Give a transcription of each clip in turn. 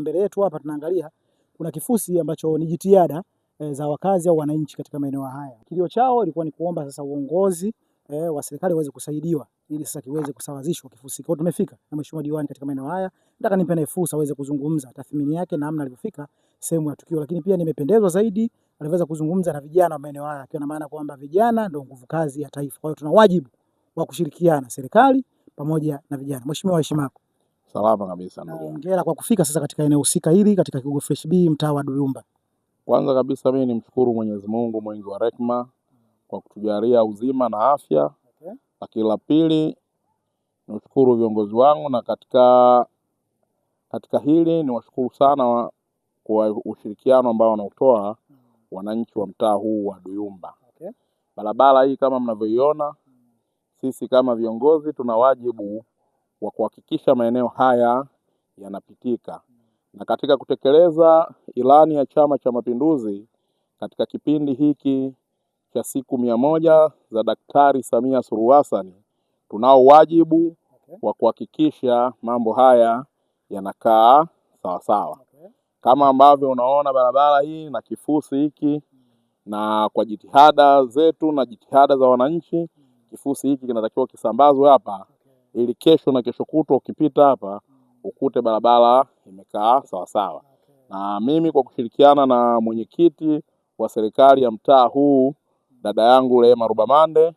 Mbele yetu hapa tunaangalia kuna kifusi ambacho ni jitihada za wakazi au wananchi katika maeneo haya. Kilio chao ilikuwa ni kuomba sasa uongozi wa serikali uweze kusaidiwa ili sasa kiweze kusawazishwa kifusi. Kwa hiyo tumefika na mheshimiwa diwani katika maeneo haya. Nataka nimpe naye fursa aweze kuzungumza tathmini yake namna alivyofika sehemu ya tukio, lakini pia nimependezwa zaidi aliweza kuzungumza na vijana wa maeneo haya, kwa maana kwamba vijana ndio nguvu kazi ya taifa. Kwa hiyo tuna wajibu wa kushirikiana serikali pamoja na vijana. Mheshimiwa, heshima yako. Salama kabisa ndugu. Hongera kwa kufika sasa katika eneo husika hili katika Kigoma Fresh B mtaa wa Duyumba. Kwanza kabisa mimi nimshukuru Mwenyezi Mungu mwingi wa rehema kwa kutujalia uzima na afya. Okay. Lakini la pili nimshukuru viongozi wangu, na katika hili niwashukuru sana kwa ushirikiano ambao wanaotoa wananchi wa mtaa huu wa Duyumba. Okay. Barabara hii kama mnavyoiona, sisi kama viongozi tuna wajibu wa kuhakikisha maeneo haya yanapitika. Na katika kutekeleza ilani ya Chama cha Mapinduzi katika kipindi hiki cha siku 100 za Daktari Samia Suluhu Hassan, tunao wajibu wa kuhakikisha mambo haya yanakaa sawa sawa. Kama ambavyo unaona barabara hii na kifusi hiki, na kwa jitihada zetu na jitihada za wananchi, kifusi hiki kinatakiwa kisambazwe hapa ili kesho na kesho kutwa ukipita hapa ukute barabara imekaa sawa sawa. Na mimi kwa kushirikiana na mwenyekiti wa serikali ya mtaa huu dada yangu Rehema Rubamande,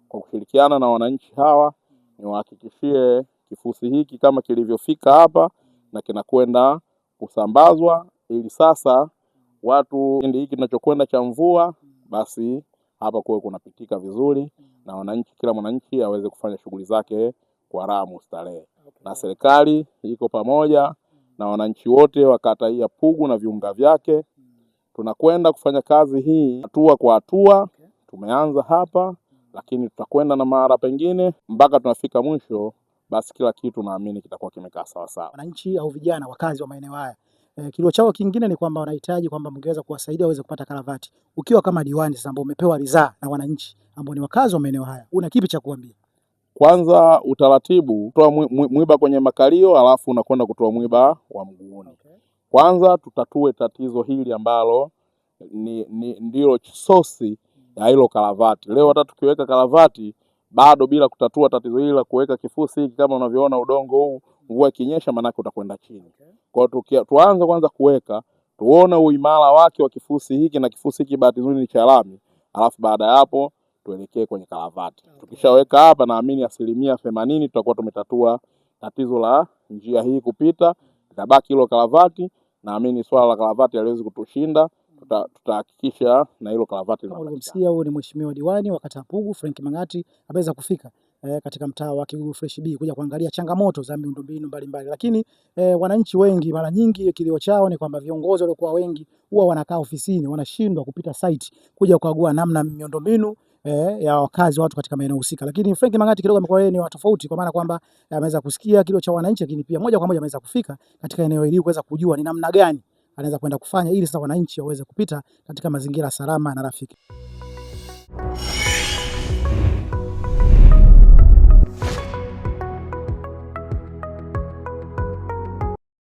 kwa kushirikiana na wananchi hawa, niwahakikishie kifusi hiki kama kilivyofika hapa na kinakwenda kusambazwa ili sasa watu kipindi hiki tunachokwenda cha mvua, basi hapa kuwe kunapitika vizuri na wananchi, kila mwananchi aweze kufanya shughuli zake kwa raha mustarehe. Na serikali iko pamoja na wananchi wote wa kata hii ya Pugu na viunga vyake. Tunakwenda kufanya kazi hii hatua kwa hatua. Tumeanza hapa, lakini tutakwenda na mara pengine mpaka tunafika mwisho, basi kila kitu naamini kitakuwa kimekaa sawa sawa. Wananchi au vijana wakazi wa maeneo haya, kilio chao kingine ni kwamba wanahitaji kwamba mngeweza kuwasaidia waweze kupata karavati. Ukiwa kama diwani sasa ambao umepewa ridhaa na wananchi ambao ni wakazi wa maeneo haya, una kipi cha kuambia? Kwanza utaratibu, kutoa mwiba kwenye makalio alafu unakwenda kutoa mwiba wa mguuni. Kwanza tutatue tatizo hili ambalo ndio sosi ya hilo karavati. Leo hata tukiweka karavati bado bila kutatua tatizo hili la kuweka kifusi hiki, kama unavyoona udongo huu, mvua ikinyesha manake utakwenda chini. Kwa hiyo tuanze kwanza kuweka, tuone uimara wake wa kifusi hiki, na kifusi hiki bahati nzuri ni cha lami, alafu baada ya hapo tuelekee kwenye karavati. Tukishaweka hapa, naamini 80% tutakuwa tumetatua tatizo la njia hii kupita. Itabaki hilo karavati, naamini swala la karavati haliwezi kutushinda. Tutahakikisha na hilo karavati linapatikana. Huyu ni mheshimiwa diwani wa kata Pugu Frank Mangati, ameweza kufika katika mtaa wa Kigoma Fresh B kuja kuangalia changamoto za miundombinu mbalimbali. Lakini wananchi wengi mara nyingi kilio chao ni kwamba viongozi waliokuwa wengi huwa wanakaa ofisini, wanashindwa kupita site kuja kukagua namna miundombinu ya wakazi watu katika maeneo husika. Lakini Frank Mangati kidogo amekuwa yeye ni tofauti, kwa maana kwamba ameweza kusikia kilio cha wananchi, lakini pia moja kwa moja ameweza kufika katika eneo hili kuweza kujua ni namna gani anaweza kwenda kufanya ili sasa wananchi waweze kupita katika mazingira salama na rafiki.